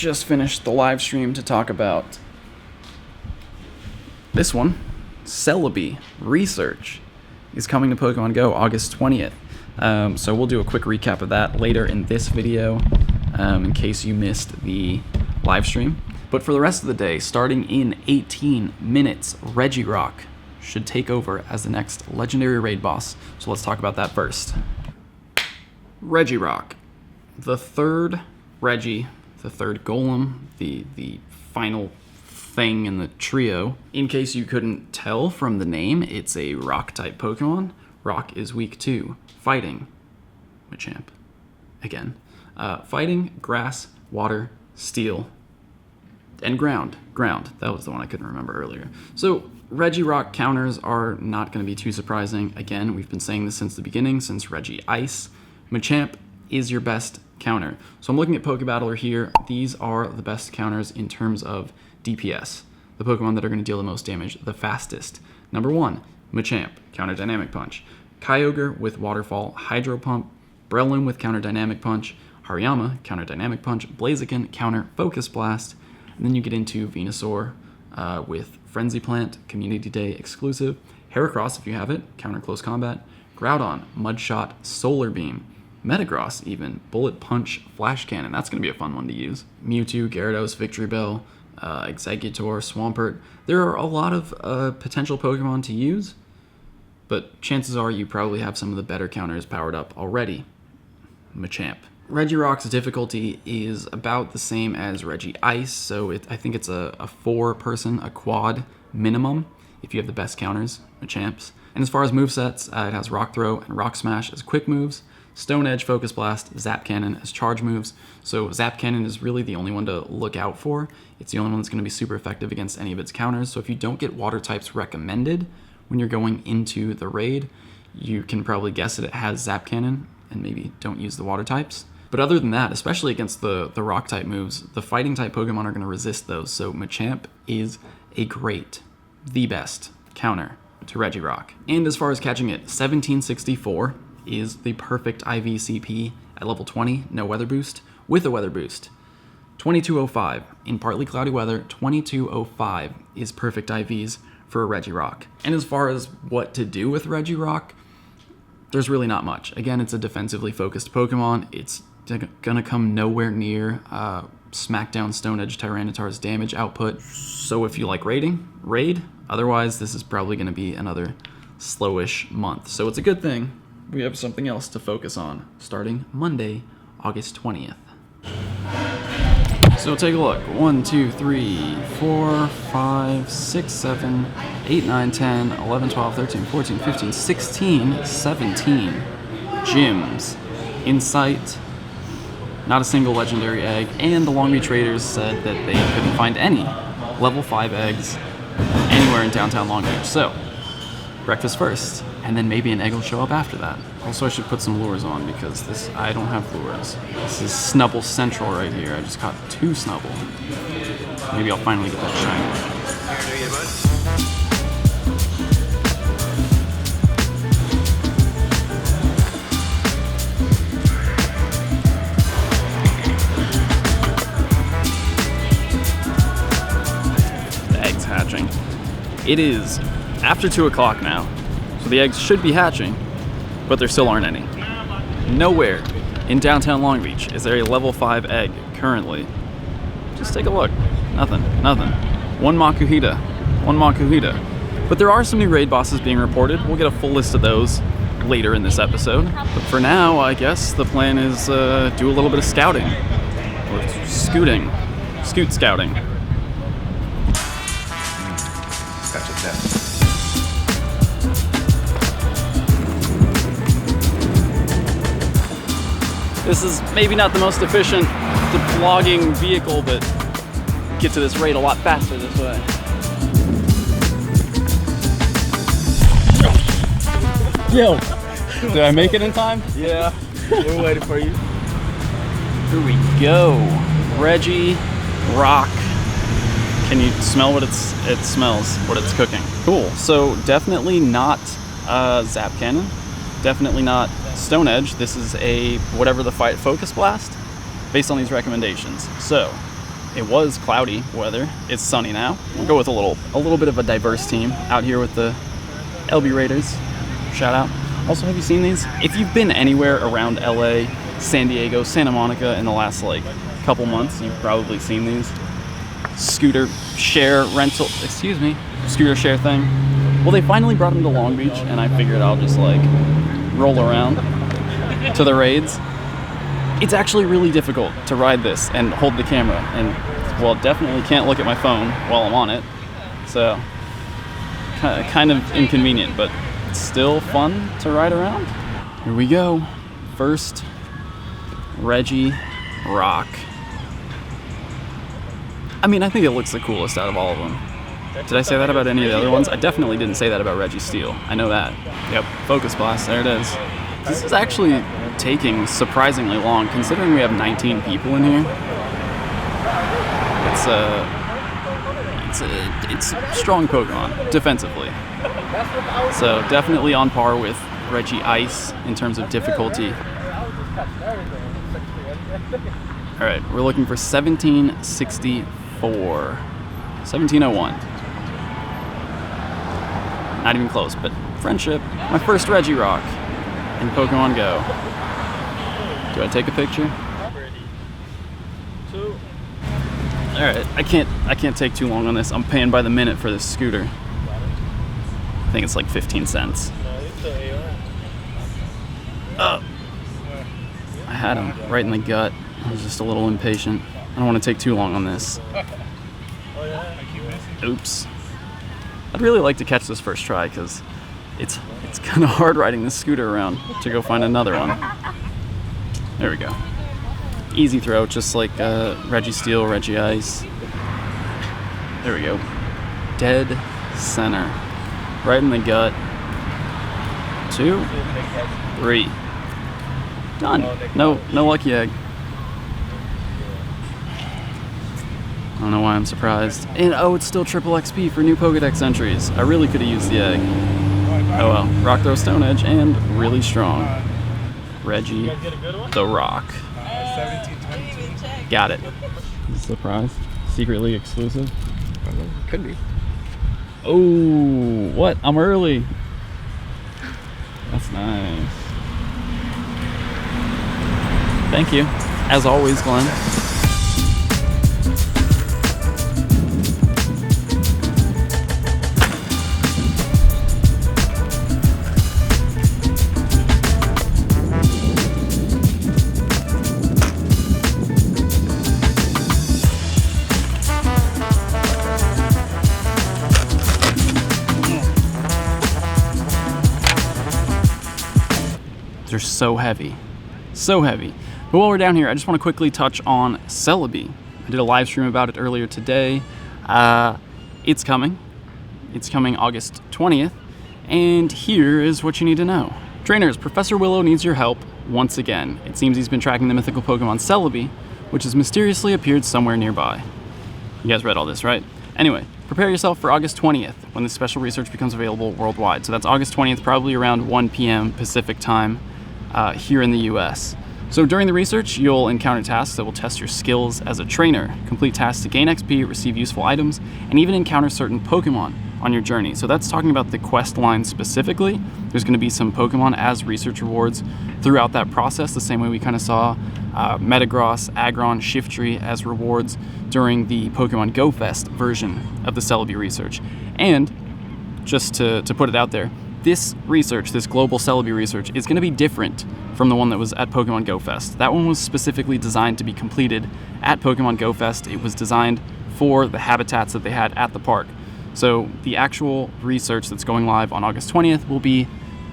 just finished the live stream to talk about this one. Celebi Research is coming to Pokemon Go August 20th. So we'll do a quick recap of that later in this video, in case you missed the live stream. But for the rest of the day, starting in 18 minutes, Regirock should take over as the next legendary raid boss. So let's talk about that first. Regirock, the third Regi, the third Golem, the final thing in the trio. In case you couldn't tell from the name, it's a rock type Pokemon. Rock is weak 2. Fighting, Machamp, again. Fighting, grass, water, steel, and ground. Ground, that was the one I couldn't remember earlier. So Regirock counters are not going to be too surprising. Again, we've been saying this since the beginning, since Regi Ice. Machamp is your best counter. So I'm looking at Pokebattler here. These are the best counters in terms of DPS. The Pokemon that are going to deal the most damage the fastest. Number 1, Machamp, counter Dynamic Punch. Kyogre with Waterfall, Hydro Pump. Breloom with counter Dynamic Punch. Hariyama, counter Dynamic Punch. Blaziken, counter Focus Blast. And then you get into Venusaur with Frenzy Plant, Community Day exclusive. Heracross, if you have it, counter Close Combat. Groudon, Mudshot, Solar Beam. Metagross even, Bullet Punch, Flash Cannon. That's going to be a fun one to use. Mewtwo, Gyarados, Victory Bell, Exeggutor, Swampert. There are a lot of potential Pokemon to use, but chances are you probably have some of the better counters powered up already. Machamp. Regirock's difficulty is about the same as Regi Ice, so I think it's a 4-person, a quad minimum, if you have the best counters, Machamps. And as far as movesets, it has Rock Throw and Rock Smash as quick moves, Stone Edge, Focus Blast, Zap Cannon as charge moves. So Zap Cannon is really the only one to look out for. It's the only one that's going to be super effective against any of its counters. So if you don't get water types recommended when you're going into the raid, you can probably guess that it has Zap Cannon and maybe don't use the water types. But other than that, especially against the rock type moves, the fighting type Pokemon are going to resist those. So Machamp is a great, the best counter to Regirock. And as far as catching it, 1764 is the perfect IVCP at level 20, no weather boost, with a weather boost. 2205, in partly cloudy weather, 2205 is perfect IVs for a Regirock. And as far as what to do with Regirock, there's really not much. Again, it's a defensively focused Pokemon. It's gonna come nowhere near Smackdown Stone Edge Tyranitar's damage output. So if you like raiding, raid. Otherwise, this is probably gonna be another slowish month. So it's a good thing we have something else to focus on starting Monday, August 20th. So take a look. 1, 2, 3, 4, 5, 6, 7, 8, 9, 10, 11, 12, 13, 14, 15, 16, 17 gyms in sight. Not a single legendary egg, and the Long Beach Raiders said that they couldn't find any level 5 eggs anywhere in downtown Long Beach. So, breakfast first, and then maybe an egg will show up after that. Also, I should put some lures on because I don't have lures. This is Snubble Central right here. I just caught 2 Snubble. Maybe I'll finally get that shiny. Hatching. It is after 2 o'clock now, so the eggs should be hatching, but there still aren't any. Nowhere in downtown Long Beach is there a level 5 egg currently. Just take a look. Nothing. One Makuhita. But there are some new raid bosses being reported. We'll get a full list of those later in this episode. But for now, I guess the plan is do a little bit of scouting. Or scoot scouting. This is maybe not the most efficient vlogging vehicle, but get to this raid a lot faster this way. Yo! Did I make it in time? Yeah, we're waiting for you. Here we go. Regirock. Can you smell what it smells, what it's cooking? Cool. So definitely not Zap Cannon. Definitely not Stone Edge. This is a whatever the fight Focus Blast based on these recommendations. So It was cloudy weather. It's sunny now. We'll go with a little bit of a diverse team out here with the LB Raiders. Shout out. Also, have you seen these? If you've been anywhere around LA, San Diego, Santa Monica in the last like couple months, you've probably seen these scooter share rental, scooter share thing. Well, they finally brought them to Long Beach, and I figured I'll just like roll around to the raids. It's actually really difficult to ride this and hold the camera, and well, definitely can't look at my phone while I'm on it, so kind of inconvenient, but it's still fun to ride around. Here we go. First, Regirock. I mean, I think it looks the coolest out of all of them. Did I say that about any of the other ones? I definitely didn't say that about Registeel. I know that. Yep, Focus Blast, there it is. This is actually taking surprisingly long, considering we have 19 people in here. It's a strong Pokemon, defensively. So definitely on par with Regice in terms of difficulty. Alright, we're looking for 1764. 1701. Not even close, but friendship. My first Regirock in Pokemon Go. Do I take a picture? Alright, I can't take too long on this. I'm paying by the minute for this scooter. I think it's like 15 cents. I had him right in the gut. I was just a little impatient. I don't want to take too long on this. Oops. I'd really like to catch this first try because it's kind of hard riding this scooter around to go find another one. There we go. Easy throw, just like Registeel, Regice. There we go. Dead center. Right in the gut. 2, 3. Done. No lucky egg. I don't know why I'm surprised. And oh, it's still triple XP for new Pokedex entries. I really could have used the egg. Oh well. Rock Throw, Stone Edge, and really strong. Reggie the Rock. 1722. Got it. Surprise. Secretly exclusive. Could be. Oh, what? I'm early. That's nice. Thank you. As always, Glenn. They're so heavy. So heavy. But while we're down here, I just want to quickly touch on Celebi. I did a live stream about it earlier today. It's coming. It's coming August 20th. And here is what you need to know. Trainers, Professor Willow needs your help once again. It seems he's been tracking the mythical Pokemon Celebi, which has mysteriously appeared somewhere nearby. You guys read all this, right? Anyway, prepare yourself for August 20th, when this special research becomes available worldwide. So that's August 20th, probably around 1 p.m. Pacific time here in the US. So during the research, you'll encounter tasks that will test your skills as a trainer, complete tasks to gain XP, receive useful items, and even encounter certain Pokemon on your journey. So that's talking about the quest line specifically. There's going to be some Pokemon as research rewards throughout that process, the same way we kind of saw Metagross, Aggron, Shiftry as rewards during the Pokemon Go Fest version of the Celebi research. And just to put it out there, this research, this global Celebi research, is going to be different from the one that was at Pokemon Go Fest. That one was specifically designed to be completed at Pokemon Go Fest. It was designed for the habitats that they had at the park. So the actual research that's going live on August 20th will be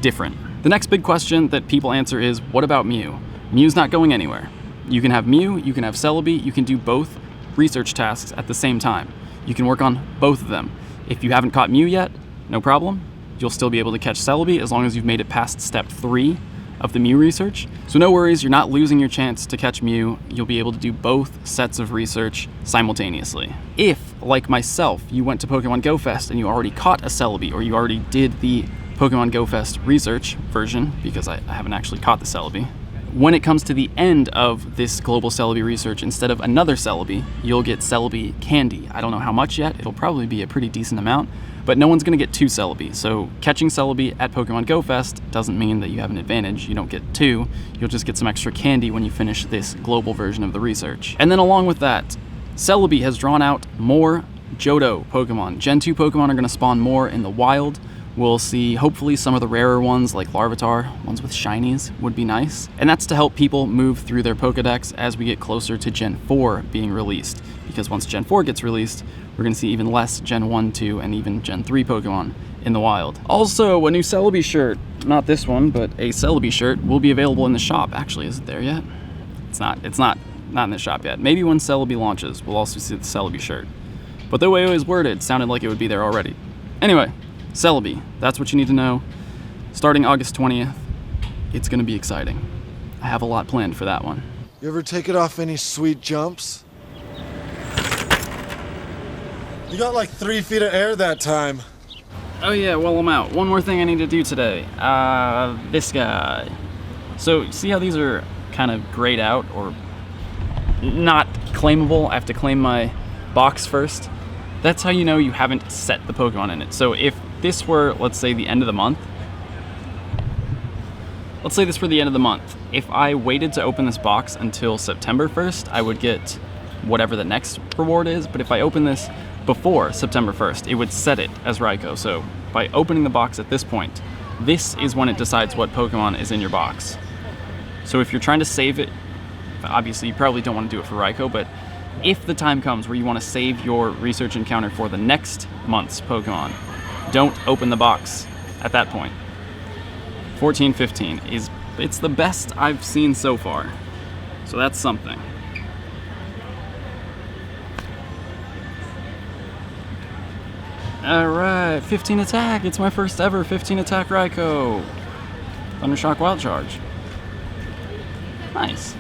different. The next big question that people answer is, what about Mew? Mew's not going anywhere. You can have Mew, you can have Celebi, you can do both research tasks at the same time. You can work on both of them. If you haven't caught Mew yet, no problem. You'll still be able to catch Celebi as long as you've made it past step 3 of the Mew research. So no worries, you're not losing your chance to catch Mew. You'll be able to do both sets of research simultaneously. If, like myself, you went to Pokemon Go Fest and you already caught a Celebi, or you already did the Pokemon Go Fest research version, because I haven't actually caught the Celebi, when it comes to the end of this global Celebi research, instead of another Celebi, you'll get Celebi candy. I don't know how much yet. It'll probably be a pretty decent amount, but no one's going to get 2 Celebi. So catching Celebi at Pokemon Go Fest doesn't mean that you have an advantage. You don't get 2. You'll just get some extra candy when you finish this global version of the research. And then along with that, Celebi has drawn out more Johto Pokemon. Gen 2 Pokemon are going to spawn more in the wild. We'll see, hopefully, some of the rarer ones like Larvitar, ones with shinies, would be nice. And that's to help people move through their Pokedex as we get closer to Gen 4 being released. Because once Gen 4 gets released, we're going to see even less Gen 1, 2, and even Gen 3 Pokemon in the wild. Also, a new Celebi shirt, not this one, but a Celebi shirt, will be available in the shop. Actually, is it there yet? It's not in the shop yet. Maybe when Celebi launches, we'll also see the Celebi shirt. But the way it was worded sounded like it would be there already. Anyway, Celebi, that's what you need to know. Starting August 20th, it's gonna be exciting. I have a lot planned for that one. You ever take it off any sweet jumps? You got like 3 feet of air that time. Oh yeah, well, I'm out. One more thing I need to do today. This guy. So, see how these are kind of grayed out or not claimable? I have to claim my box first. That's how you know you haven't set the Pokemon in it. So if this were, let's say, the end of the month. Let's say this were the end of the month. If I waited to open this box until September 1st, I would get whatever the next reward is. But if I open this before September 1st, it would set it as Raikou. So by opening the box at this point, this is when it decides what Pokemon is in your box. So if you're trying to save it, obviously you probably don't want to do it for Raikou, but if the time comes where you want to save your research encounter for the next month's Pokemon, don't open the box at that point. 1415 it's the best I've seen so far. So that's something. Alright, 15 attack. It's my first ever 15 attack Raikou. Thundershock Wild Charge. Nice.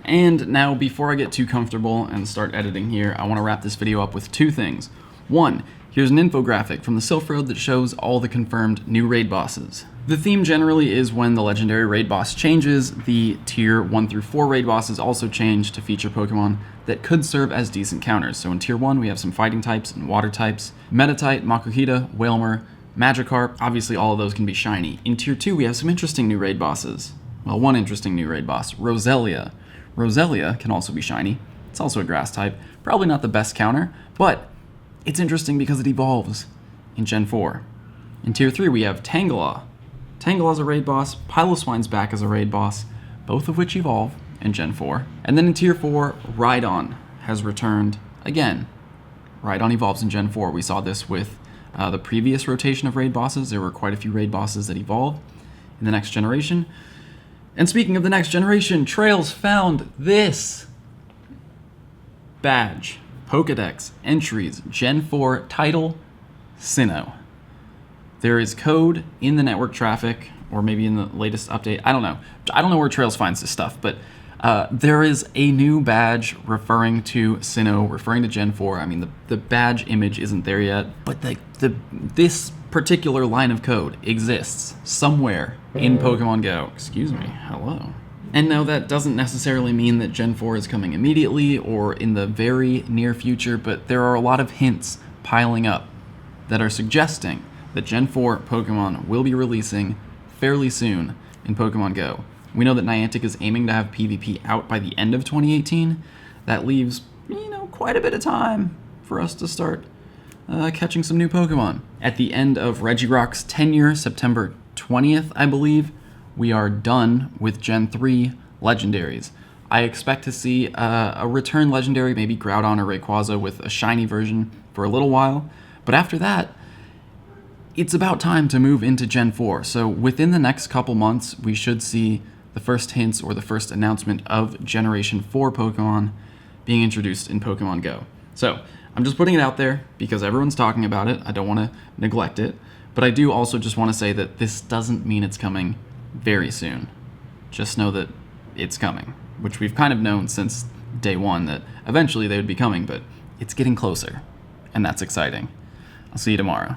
And now, before I get too comfortable and start editing here, I want to wrap this video up with 2 things. 1, here's an infographic from the Sylph Road that shows all the confirmed new raid bosses. The theme generally is when the legendary raid boss changes, the tier 1 through 4 raid bosses also change to feature Pokemon that could serve as decent counters. So in tier 1 we have some fighting types and water types. Meditite, Makuhita, Wailmer, Magikarp, obviously all of those can be shiny. In tier 2 we have some interesting new raid bosses. Well, one interesting new raid boss, Roselia. Roselia can also be shiny. It's also a grass type. Probably not the best counter, but it's interesting because it evolves in Gen 4. In Tier 3 we have Tangela. Tangela's a raid boss, Piloswine's back as a raid boss, both of which evolve in Gen 4. And then in Tier 4, Rhydon has returned again. Rhydon evolves in Gen 4. We saw this with the previous rotation of raid bosses. There were quite a few raid bosses that evolved in the next generation. And speaking of the next generation, Trails found this badge. Pokedex entries, Gen 4 title, Sinnoh. There is code in the network traffic, or maybe in the latest update. I don't know. I don't know where Trails finds this stuff, but there is a new badge referring to Sinnoh, referring to Gen 4. I mean, the badge image isn't there yet, but this particular line of code exists somewhere in Pokemon Go. Excuse me, hello. And no, that doesn't necessarily mean that Gen 4 is coming immediately or in the very near future, but there are a lot of hints piling up that are suggesting that Gen 4 Pokemon will be releasing fairly soon in Pokemon Go. We know that Niantic is aiming to have PvP out by the end of 2018. That leaves, quite a bit of time for us to start catching some new Pokemon. At the end of Regirock's tenure, September 20th, I believe, we are done with Gen 3 legendaries. I expect to see a return legendary, maybe Groudon or Rayquaza with a shiny version for a little while. But after that, it's about time to move into Gen 4. So within the next couple months, we should see the first hints or the first announcement of Generation 4 Pokemon being introduced in Pokemon Go. So I'm just putting it out there because everyone's talking about it. I don't want to neglect it. But I do also just want to say that this doesn't mean it's coming very soon. Just know that it's coming, which we've kind of known since day one that eventually they would be coming, but it's getting closer, and that's exciting. I'll see you tomorrow.